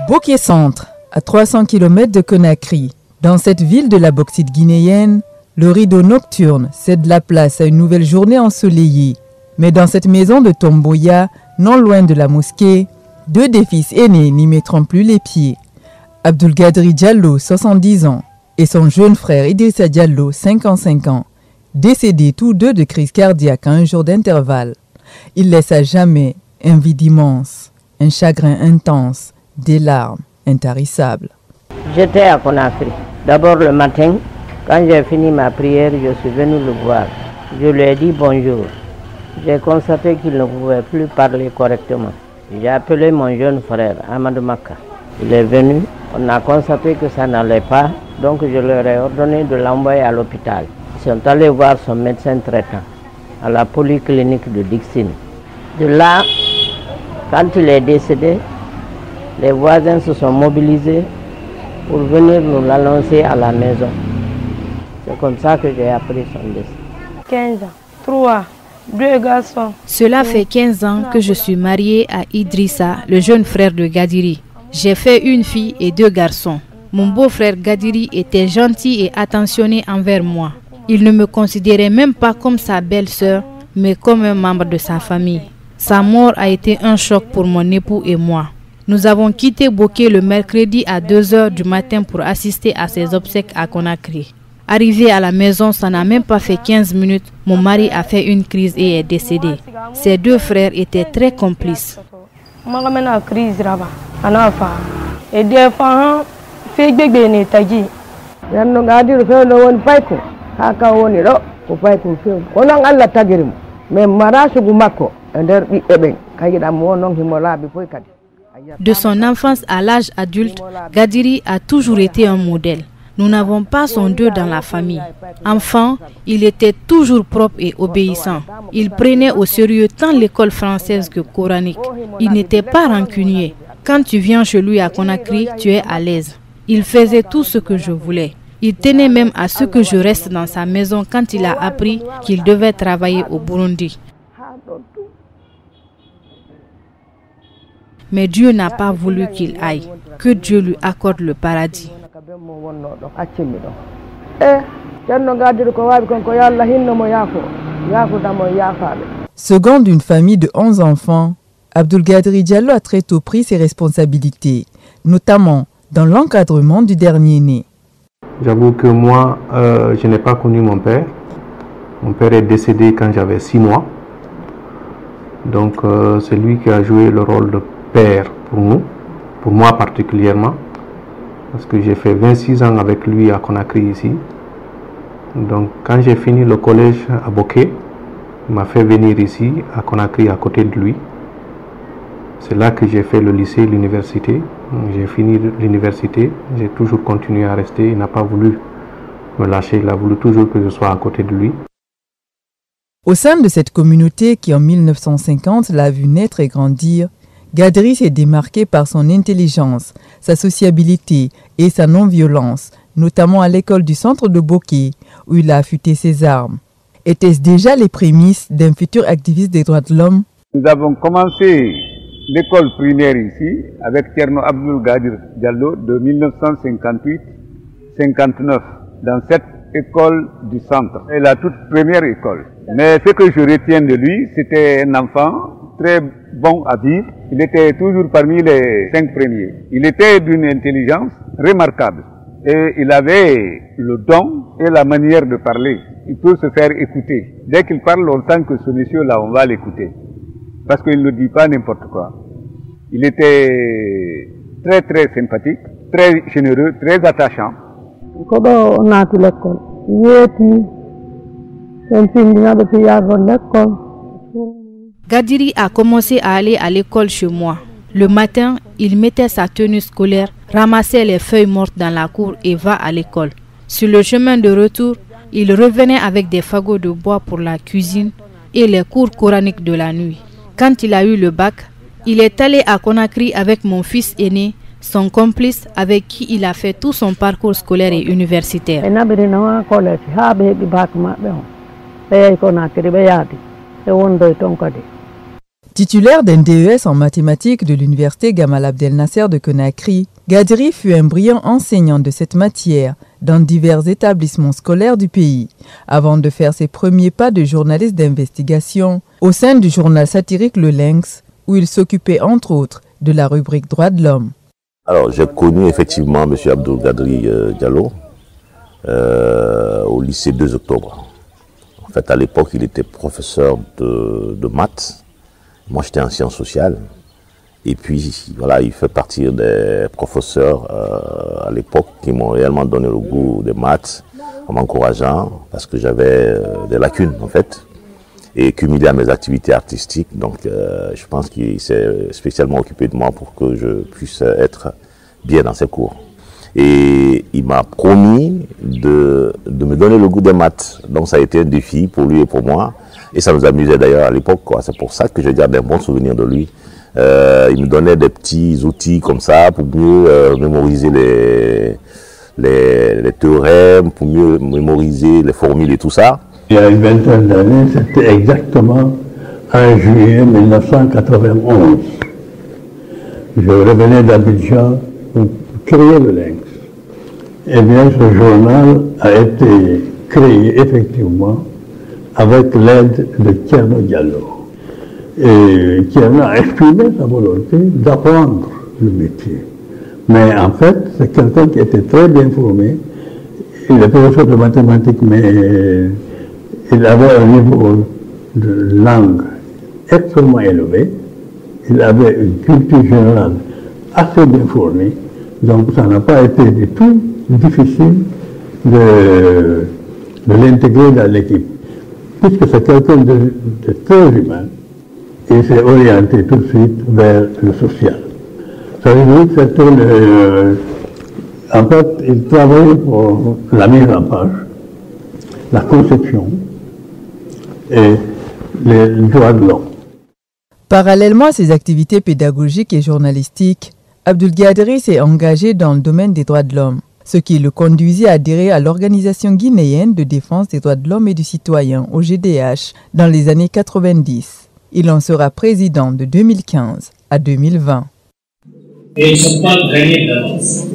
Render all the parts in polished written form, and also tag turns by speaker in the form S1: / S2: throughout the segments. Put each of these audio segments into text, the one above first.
S1: Boké Centre, à 300 km de Conakry. Dans cette ville de la bauxite guinéenne, le rideau nocturne cède la place à une nouvelle journée ensoleillée. Mais dans cette maison de Tomboya, non loin de la mosquée, deux des fils aînés n'y mettront plus les pieds. Abdulgadri Diallo, 70 ans, et son jeune frère Idrissa Diallo, 55 ans, décédés tous deux de crise cardiaque à un jour d'intervalle. Ils laissent à jamais un vide immense, un chagrin intense, des larmes intarissables.
S2: J'étais à Conakry. D'abord le matin, quand j'ai fini ma prière, je suis venu le voir. Je lui ai dit bonjour. J'ai constaté qu'il ne pouvait plus parler correctement. J'ai appelé mon jeune frère, Amadou Maka. Il est venu, on a constaté que ça n'allait pas, donc je leur ai ordonné de l'envoyer à l'hôpital. Ils sont allés voir son médecin traitant à la polyclinique de Dixine. De là, quand il est décédé, les voisins se sont mobilisés pour venir nous l'annoncer à la maison. C'est comme ça que j'ai appris son décès.
S3: 15 ans, 3, 2 garçons.
S4: Cela fait 15 ans que je suis mariée à Idrissa, le jeune frère de Gadiri. J'ai fait une fille et 2 garçons. Mon beau-frère Gadiri était gentil et attentionné envers moi. Il ne me considérait même pas comme sa belle-sœur, mais comme un membre de sa famille. Sa mort a été un choc pour mon époux et moi. Nous avons quitté Boké le mercredi à 2 h du matin pour assister à ses obsèques à Conakry. Arrivé à la maison, ça n'a même pas fait 15 minutes. Mon mari a fait une crise et est décédé. Ses 2 frères étaient très complices. De son enfance à l'âge adulte, Gadiri a toujours été un modèle. Nous n'avons pas son deux dans la famille. Enfant, il était toujours propre et obéissant. Il prenait au sérieux tant l'école française que coranique. Il n'était pas rancunier. Quand tu viens chez lui à Conakry, tu es à l'aise. Il faisait tout ce que je voulais. Il tenait même à ce que je reste dans sa maison quand il a appris qu'il devait travailler au Burundi. Mais Dieu n'a pas voulu qu'il aille. Que Dieu lui accorde le paradis.
S1: Second d'une famille de 11 enfants, Abdulgadri Diallo a très tôt pris ses responsabilités, notamment dans l'encadrement du dernier-né.
S5: J'avoue que moi, je n'ai pas connu mon père. Mon père est décédé quand j'avais 6 mois. Donc c'est lui qui a joué le rôle de père pour nous, pour moi particulièrement, parce que j'ai fait 26 ans avec lui à Conakry ici. Donc quand j'ai fini le collège à Boké, il m'a fait venir ici à Conakry à côté de lui. C'est là que j'ai fait le lycée, l'université. J'ai fini l'université, j'ai toujours continué à rester. Il n'a pas voulu me lâcher, il a voulu toujours que je sois à côté de lui.
S1: Au sein de cette communauté qui en 1950 l'a vu naître et grandir, Gadiri s'est démarqué par son intelligence, sa sociabilité et sa non-violence, notamment à l'école du centre de Boké, où il a affûté ses armes. Étaient-ce déjà les prémices d'un futur activiste des droits de l'homme?
S6: Nous avons commencé l'école primaire ici avec Tierno Abdulgadri Diallo de 1958-59 dans cette école du centre. C'est la toute première école. Mais ce que je retiens de lui, c'était un enfant très bon à vivre. Il était toujours parmi les 5 premiers. Il était d'une intelligence remarquable. Et il avait le don et la manière de parler. Il peut se faire écouter. Dès qu'il parle, on sent que ce monsieur-là, on va l'écouter. Parce qu'il ne dit pas n'importe quoi. Il était très très sympathique, très généreux, très attachant.
S4: Gadiri a commencé à aller à l'école chez moi. Le matin, il mettait sa tenue scolaire, ramassait les feuilles mortes dans la cour et va à l'école. Sur le chemin de retour, il revenait avec des fagots de bois pour la cuisine et les cours coraniques de la nuit. Quand il a eu le bac, il est allé à Conakry avec mon fils aîné, son complice avec qui il a fait tout son parcours scolaire et universitaire.
S1: Titulaire d'un DES en mathématiques de l'université Gamal Abdel Nasser de Conakry, Gadiri fut un brillant enseignant de cette matière dans divers établissements scolaires du pays, avant de faire ses premiers pas de journaliste d'investigation au sein du journal satirique Le Lynx, où il s'occupait entre autres de la rubrique Droits de l'homme.
S7: Alors j'ai connu effectivement M. Abdoul Gadri Diallo au lycée 2 octobre. En fait, à l'époque, il était professeur de maths. Moi, j'étais en sciences sociales. Et puis, voilà, il fait partie des professeurs à l'époque qui m'ont réellement donné le goût des maths, en m'encourageant, parce que j'avais des lacunes, en fait, et cumulé à mes activités artistiques. Donc, je pense qu'il s'est spécialement occupé de moi pour que je puisse être bien dans ses cours. Et il m'a promis de me donner le goût des maths. Donc, ça a été un défi pour lui et pour moi. Et ça nous amusait d'ailleurs à l'époque, quoi. C'est pour ça que je garde un bon souvenir de lui. Il me donnait des petits outils comme ça pour mieux mémoriser les théorèmes, pour mieux mémoriser les formules et tout ça.
S8: Il y a une vingtaine d'années, c'était exactement en juillet 1991. Je revenais d'Abidjan pour créer le Lynx. Eh bien, ce journal a été créé effectivement avec l'aide de Thierno Diallo. Et Thierno a exprimé sa volonté d'apprendre le métier. Mais en fait, c'est quelqu'un qui était très bien formé. Il est professeur de mathématiques, mais il avait un niveau de langue extrêmement élevé. Il avait une culture générale assez bien fournie. Donc ça n'a pas été du tout difficile de l'intégrer dans l'équipe. Puisque c'est quelqu'un de très humain, il s'est orienté tout de suite vers le social. Ça veut dire que c'était en fait, il travaillait pour la mise en page, la conception et les droits de l'homme.
S1: Parallèlement à ses activités pédagogiques et journalistiques, Abdoul Gadri s'est engagé dans le domaine des droits de l'homme, ce qui le conduisit à adhérer à l'Organisation guinéenne de défense des droits de l'homme et du citoyen, au GDH, dans les années 90. Il en sera président de 2015 à 2020.
S9: Et ils ne sont pas gagnés d'avance.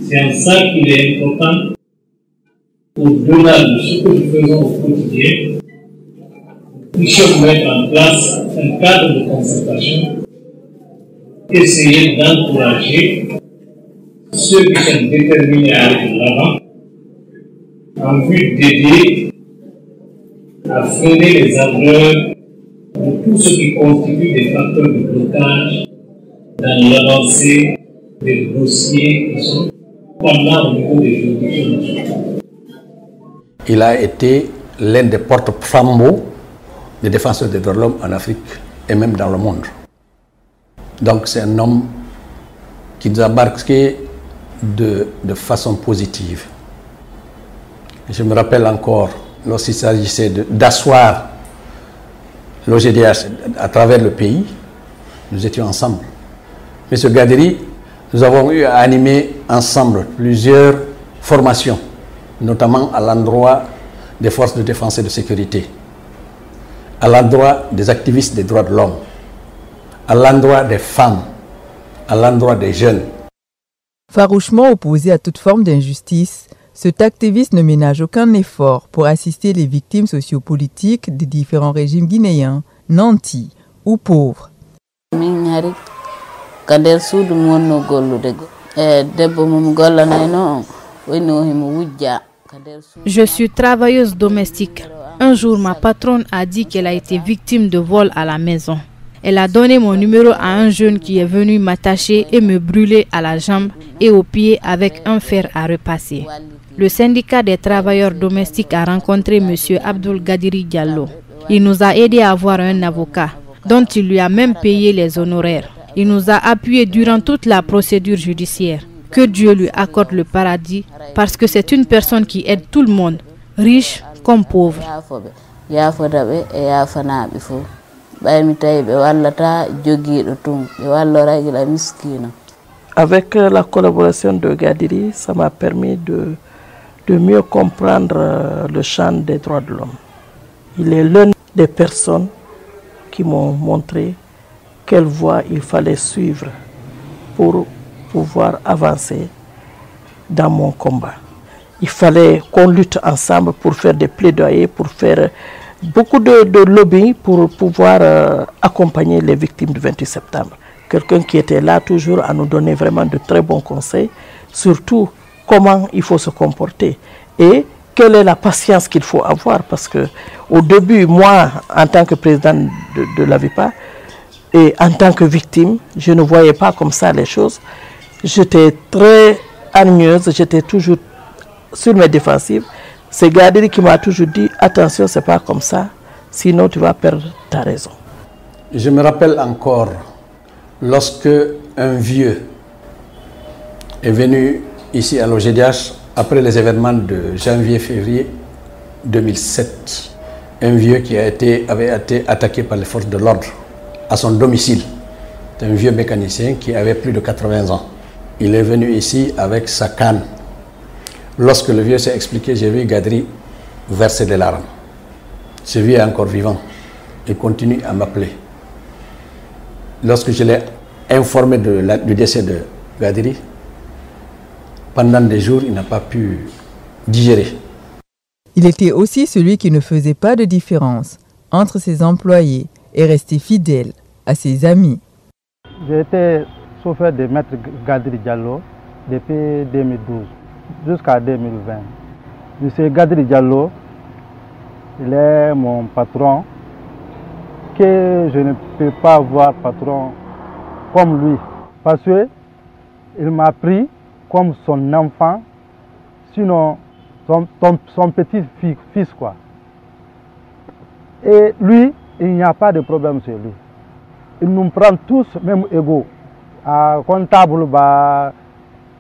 S9: C'est en ça qu'il est important, au-delà de ce que nous faisons au quotidien, nous puissions mettre en place un cadre de concertation, essayer d'encourager ceux qui sont déterminés à aller de l'avant, en vue d'aider à freiner les ardeurs de tout ce qui constitue des facteurs de blocage dans l'avancée des dossiers qui sont pendant au niveau des juridictions nationales.
S10: Il a été l'un des porte-flambeaux des défenseurs des droits de l'homme en Afrique et même dans le monde. Donc c'est un homme qui nous a marqué de façon positive. Je me rappelle encore, lorsqu'il s'agissait d'asseoir l'OGDH à travers le pays, nous étions ensemble. Monsieur Gadiri, nous avons eu à animer ensemble plusieurs formations, notamment à l'endroit des forces de défense et de sécurité, à l'endroit des activistes des droits de l'homme, à l'endroit des femmes, à l'endroit des jeunes.
S1: Farouchement opposé à toute forme d'injustice, cet activiste ne ménage aucun effort pour assister les victimes sociopolitiques des différents régimes guinéens, nantis ou pauvres.
S4: Je suis travailleuse domestique. Un jour, ma patronne a dit qu'elle a été victime de vol à la maison. Elle a donné mon numéro à un jeune qui est venu m'attacher et me brûler à la jambe et au pied avec un fer à repasser. Le syndicat des travailleurs domestiques a rencontré M. Abdoul Gadiri Diallo. Il nous a aidés à avoir un avocat, dont il lui a même payé les honoraires. Il nous a appuyés durant toute la procédure judiciaire. Que Dieu lui accorde le paradis, parce que c'est une personne qui aide tout le monde, riche comme pauvre.
S11: Avec la collaboration de Gadiri, ça m'a permis de mieux comprendre le champ des droits de l'homme. Il est l'une des personnes qui m'ont montré quelle voie il fallait suivre pour pouvoir avancer dans mon combat. Il fallait qu'on lutte ensemble pour faire des plaidoyers, pour faire beaucoup de lobbying pour pouvoir accompagner les victimes du 28 septembre. Quelqu'un qui était là toujours à nous donner vraiment de très bons conseils, surtout comment il faut se comporter et quelle est la patience qu'il faut avoir. Parce que au début, moi, en tant que président de l'AVIPA et en tant que victime, je ne voyais pas comme ça les choses. J'étais très hargneuse, j'étais toujours sur mes défensives. C'est Gadiri qui m'a toujours dit, attention, c'est pas comme ça, sinon tu vas perdre ta raison.
S10: Je me rappelle encore, lorsque un vieux est venu ici à l'OGDH, après les événements de janvier-février 2007, un vieux qui avait été attaqué par les forces de l'ordre à son domicile. C'est un vieux mécanicien qui avait plus de 80 ans. Il est venu ici avec sa canne. Lorsque le vieux s'est expliqué, j'ai vu Gadiri verser des larmes. Ce vieux est encore vivant. Il continue à m'appeler. Lorsque je l'ai informé du décès de Gadiri, pendant des jours, il n'a pas pu digérer.
S1: Il était aussi celui qui ne faisait pas de différence entre ses employés et restait fidèle à ses amis.
S12: J'ai été chauffeur de Maître Gadiri Diallo depuis 2012 jusqu'à 2020. M. Gadiri Diallo, il est mon patron, que je ne peux pas voir patron comme lui, parce qu'il m'a pris comme son enfant, sinon son petit-fils, quoi. Et lui, il n'y a pas de problème sur lui. Il nous prend tous même égaux. À comptable,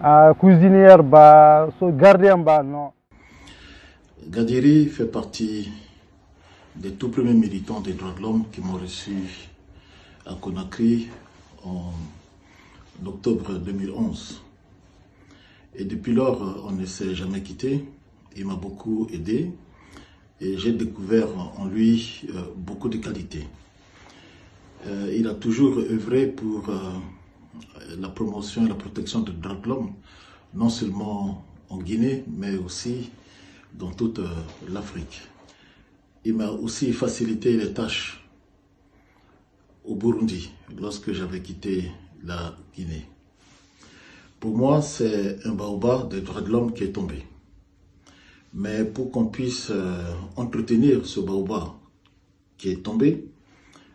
S12: à cuisinière, gardien, non.
S13: Gadiri fait partie des tout premiers militants des droits de l'homme qui m'ont reçu à Conakry en octobre 2011. Et depuis lors, on ne s'est jamais quitté. Il m'a beaucoup aidé et j'ai découvert en lui beaucoup de qualités. Il a toujours œuvré pour la promotion et la protection des droits de l'homme, non seulement en Guinée, mais aussi dans toute l'Afrique. Il m'a aussi facilité les tâches au Burundi lorsque j'avais quitté la Guinée. Pour moi, c'est un baobab des droits de l'homme qui est tombé. Mais pour qu'on puisse entretenir ce baobab qui est tombé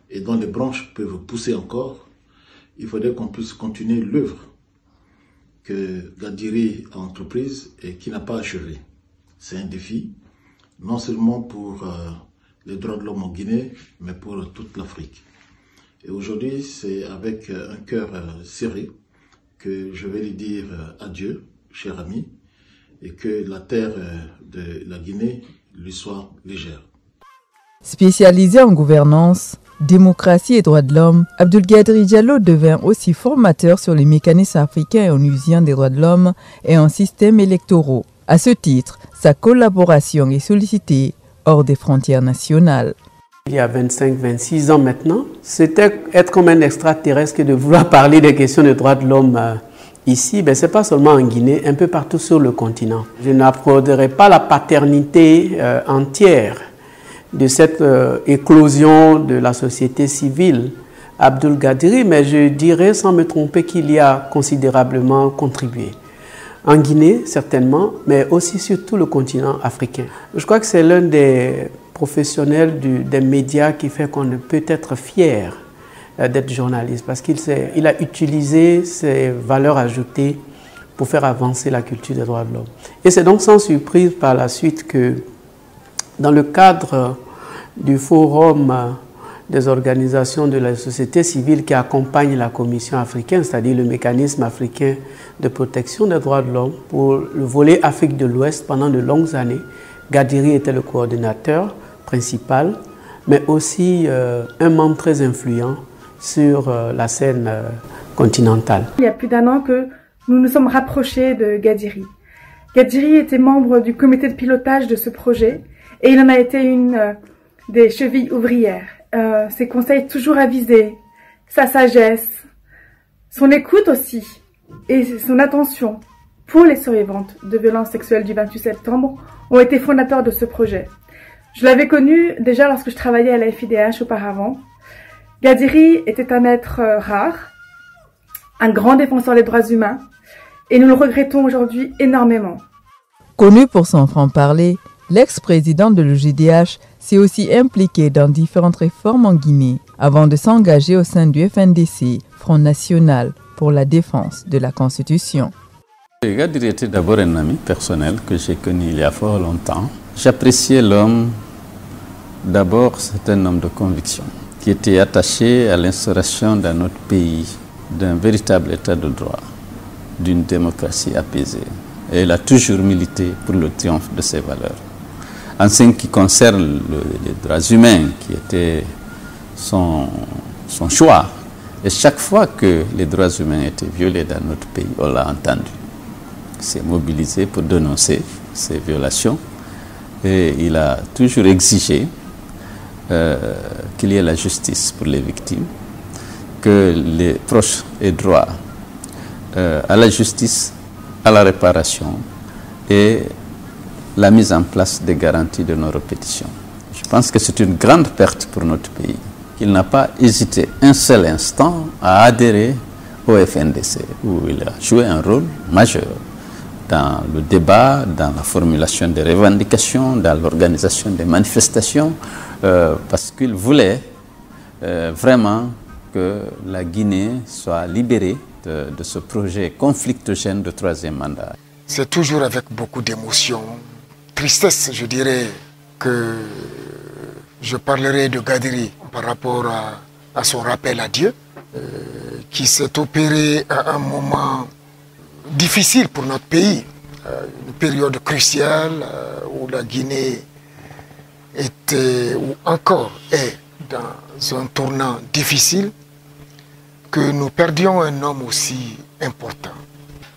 S13: et dont les branches peuvent pousser encore, il faudrait qu'on puisse continuer l'œuvre que Gadiri a entreprise et qui n'a pas achevé. C'est un défi, non seulement pour les droits de l'homme en Guinée, mais pour toute l'Afrique. Et aujourd'hui, c'est avec un cœur serré que je vais lui dire adieu, cher ami, et que la terre de la Guinée lui soit légère.
S1: Spécialisé en gouvernance, démocratie et droits de l'homme, Abdul Gadiri Diallo devint aussi formateur sur les mécanismes africains et onusiens des droits de l'homme et en systèmes électoraux. À ce titre, sa collaboration est sollicitée hors des frontières nationales.
S14: Il y a 25-26 ans maintenant, c'était être comme un extraterrestre que de vouloir parler des questions de droits de l'homme ici. Ce n'est pas seulement en Guinée, un peu partout sur le continent. Je n'approderai pas la paternité entière de cette éclosion de la société civile Abdul Gadiri, mais je dirais sans me tromper qu'il y a considérablement contribué. En Guinée, certainement, mais aussi sur tout le continent africain. Je crois que c'est l'un des professionnels des médias qui fait qu'on ne peut être fier d'être journaliste, parce qu'il a utilisé ses valeurs ajoutées pour faire avancer la culture des droits de l'homme. Et c'est donc sans surprise par la suite que, dans le cadre du forum des organisations de la société civile qui accompagnent la Commission africaine, c'est-à-dire le mécanisme africain de protection des droits de l'homme, pour le volet Afrique de l'Ouest, pendant de longues années, Gadiri était le coordinateur principal, mais aussi un membre très influent sur la scène continentale.
S15: Il y a plus d'1 an que nous nous sommes rapprochés de Gadiri. Gadiri était membre du comité de pilotage de ce projet et il en a été une des chevilles ouvrières. ses conseils toujours avisés, sa sagesse, son écoute aussi et son attention pour les survivantes de violences sexuelles du 28 septembre ont été fondateurs de ce projet. Je l'avais connu déjà lorsque je travaillais à la FIDH auparavant. Gadiri était un être rare, un grand défenseur des droits humains, et nous le regrettons aujourd'hui énormément.
S1: Connu pour son franc-parler, l'ex-président de l'OJDH s'est aussi impliqué dans différentes réformes en Guinée avant de s'engager au sein du FNDC, Front National pour la défense de la Constitution.
S16: Gadiri était d'abord un ami personnel que j'ai connu il y a fort longtemps. J'appréciais l'homme, d'abord c'est un homme de conviction qui était attaché à l'instauration dans notre pays d'un véritable état de droit, d'une démocratie apaisée. Et il a toujours milité pour le triomphe de ses valeurs. En ce qui concerne les droits humains, qui était son choix, et chaque fois que les droits humains étaient violés dans notre pays, on l'a entendu. Il s'est mobilisé pour dénoncer ces violations et il a toujours exigé qu'il y ait la justice pour les victimes, que les proches aient droit à la justice, à la réparation et la mise en place des garanties de nos répétitions. Je pense que c'est une grande perte pour notre pays, qu'il n'a pas hésité un seul instant à adhérer au FNDC, où il a joué un rôle majeur dans le débat, dans la formulation des revendications, dans l'organisation des manifestations, parce qu'il voulait vraiment que la Guinée soit libérée de ce projet conflictogène de troisième mandat.
S17: C'est toujours avec beaucoup d'émotion, tristesse, je dirais, que je parlerai de Gadiri par rapport à son rappel à Dieu, qui s'est opéré à un moment difficile pour notre pays, une période cruciale où la Guinée était, ou encore est, dans un tournant difficile, que nous perdions un homme aussi important.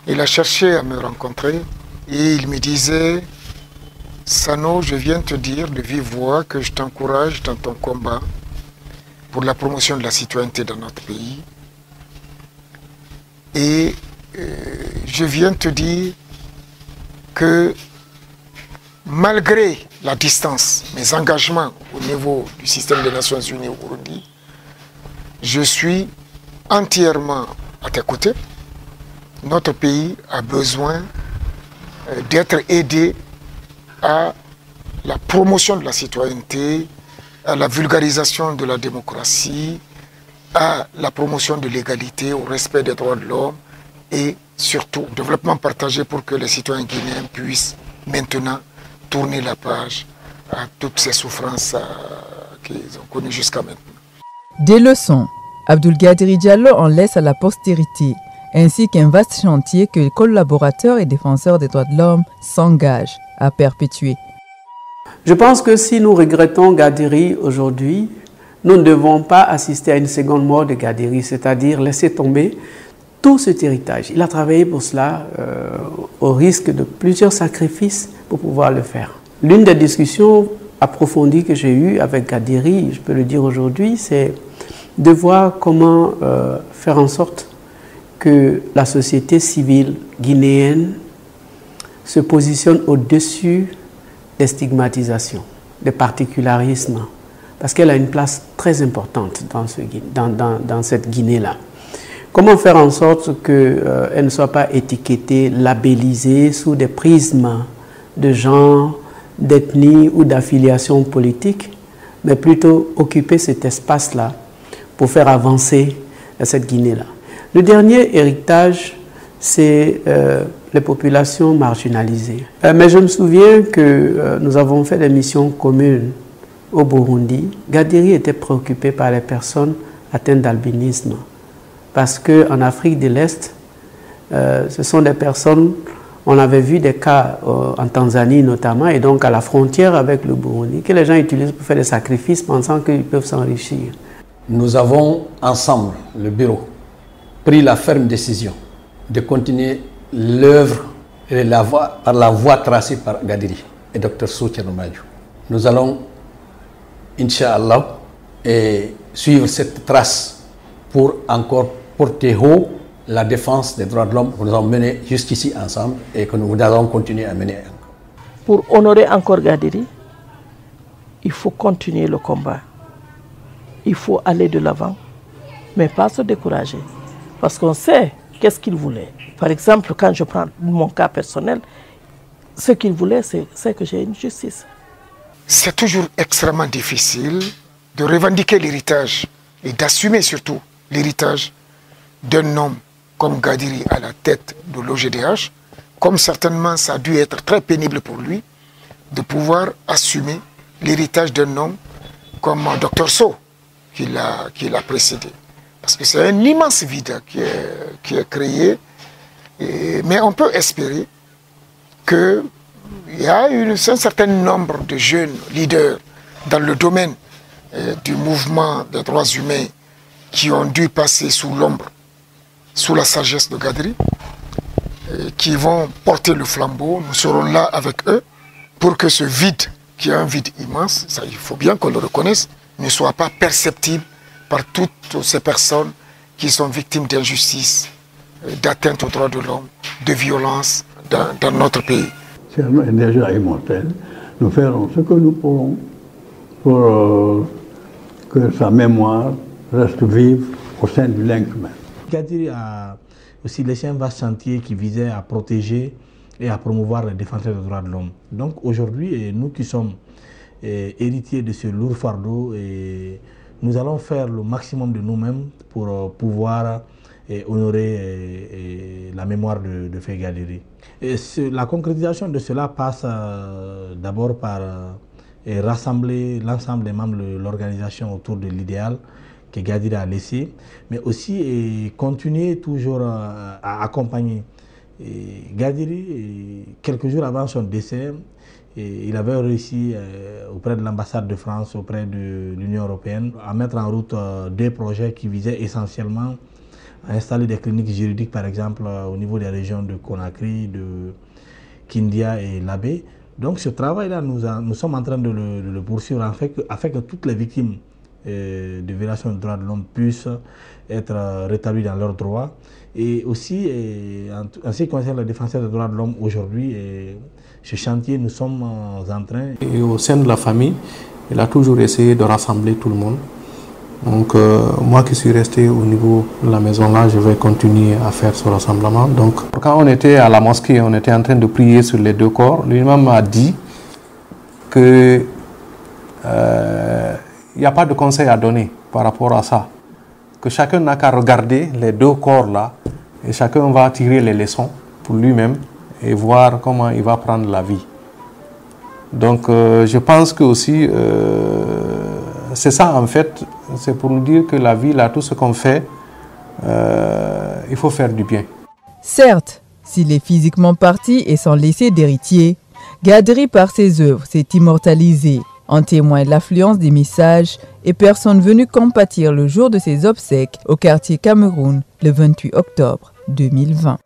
S17: Il a cherché à me rencontrer et il me disait: Sano, je viens te dire de vive voix que je t'encourage dans ton combat pour la promotion de la citoyenneté dans notre pays. Et je viens te dire que malgré la distance, mes engagements au niveau du système des Nations Unies au Burundi, je suis entièrement à tes côtés. Notre pays a besoin d'être aidé à la promotion de la citoyenneté, à la vulgarisation de la démocratie, à la promotion de l'égalité, au respect des droits de l'homme et surtout au développement partagé pour que les citoyens guinéens puissent maintenant tourner la page à toutes ces souffrances qu'ils ont connues jusqu'à maintenant.
S1: Des leçons, Abdoul Gadiri Diallo en laisse à la postérité, ainsi qu'un vaste chantier que les collaborateurs et défenseurs des droits de l'homme s'engagent à perpétuer.
S14: Je pense que si nous regrettons Gadiri aujourd'hui, nous ne devons pas assister à une seconde mort de Gadiri, c'est-à-dire laisser tomber tout cet héritage. Il a travaillé pour cela au risque de plusieurs sacrifices pour pouvoir le faire. L'une des discussions approfondies que j'ai eues avec Gadiri, je peux le dire aujourd'hui, c'est de voir comment faire en sorte que la société civile guinéenne se positionne au-dessus des stigmatisations, des particularismes, parce qu'elle a une place très importante dans cette Guinée-là. Comment faire en sorte qu'elle ne soit pas étiquetée, labellisée sous des prismes de genre, d'ethnie ou d'affiliation politique, mais plutôt occuper cet espace-là pour faire avancer cette Guinée-là. Le dernier héritage, c'est les populations marginalisées. Mais je me souviens que nous avons fait des missions communes au Burundi. Gadiri était préoccupé par les personnes atteintes d'albinisme. Parce qu'en Afrique de l'Est, ce sont des personnes, on avait vu des cas en Tanzanie notamment, et donc à la frontière avec le Burundi, que les gens utilisent pour faire des sacrifices pensant qu'ils peuvent s'enrichir.
S10: Nous avons ensemble, le bureau, pris la ferme décision de continuer l'œuvre et par la voie tracée par Gadiri et Dr Soutien Omadjou. Nous allons, Inch'Allah, et suivre cette trace pour encore porter haut la défense des droits de l'homme que nous avons menée jusqu'ici ensemble et que nous allons continuer à mener.
S11: Pour honorer encore Gadiri, il faut continuer le combat. Il faut aller de l'avant, mais pas se décourager. Parce qu'on sait qu'est-ce qu'il voulait. Par exemple, quand je prends mon cas personnel, ce qu'il voulait, c'est que j'ai une justice.
S17: C'est toujours extrêmement difficile de revendiquer l'héritage et d'assumer surtout l'héritage d'un homme comme Gadiri à la tête de l'OGDH, comme certainement ça a dû être très pénible pour lui de pouvoir assumer l'héritage d'un homme comme Dr Sow qui l'a précédé. Parce que c'est un immense vide qui est créé, mais on peut espérer qu'il y a un certain nombre de jeunes leaders dans le domaine du mouvement des droits humains qui ont dû passer sous l'ombre, sous la sagesse de Gadiri, qui vont porter le flambeau. Nous serons là avec eux pour que ce vide, qui est un vide immense, ça, il faut bien qu'on le reconnaisse, ne soit pas perceptible par toutes ces personnes qui sont victimes d'injustice, d'atteinte aux droits de l'homme, de violence dans notre pays.
S8: C'est un déjà immortel. Nous ferons ce que nous pourrons pour que sa mémoire reste vive au sein du lingue humain.
S18: Gadiri a aussi laissé un vaste chantier qui visait à protéger et à promouvoir les défenseurs des droits de l'homme. Donc aujourd'hui, nous qui sommes héritiers de ce lourd fardeau, nous allons faire le maximum de nous-mêmes pour pouvoir honorer la mémoire de Faye Gadiri. La concrétisation de cela passe d'abord par rassembler l'ensemble des membres de l'organisation autour de l'idéal que Gadiri a laissé, mais aussi continuer toujours à accompagner. Gadiri, quelques jours avant son décès, il avait réussi auprès de l'ambassade de France, auprès de l'Union européenne, à mettre en route deux projets qui visaient essentiellement à installer des cliniques juridiques, par exemple, au niveau des régions de Conakry, de Kindia et Labé. Donc ce travail-là, nous sommes en train de le poursuivre afin que toutes les victimes de violations des droits de l'homme puissent être rétablies dans leurs droits. Et aussi, en ce qui concerne les défenseurs des droits de l'homme aujourd'hui, ce chantier, nous sommes en train.
S5: Et au sein de la famille, il a toujours essayé de rassembler tout le monde. Donc moi qui suis resté au niveau de la maison là, je vais continuer à faire ce rassemblement. Donc quand on était à la mosquée, on était en train de prier sur les deux corps. L'imam m'a dit que il n'y a pas de conseil à donner par rapport à ça. Que chacun n'a qu'à regarder les deux corps là et chacun va tirer les leçons pour lui-même et voir comment il va prendre la vie. Donc je pense que aussi c'est ça en fait, c'est pour nous dire que la vie là, tout ce qu'on fait, il faut faire du bien.
S1: Certes, s'il est physiquement parti et sans laisser d'héritier, Gadiri par ses œuvres s'est immortalisé. En témoigne l'affluence des messages et personnes venues compatir le jour de ses obsèques au quartier Cameroun le 28 octobre 2020.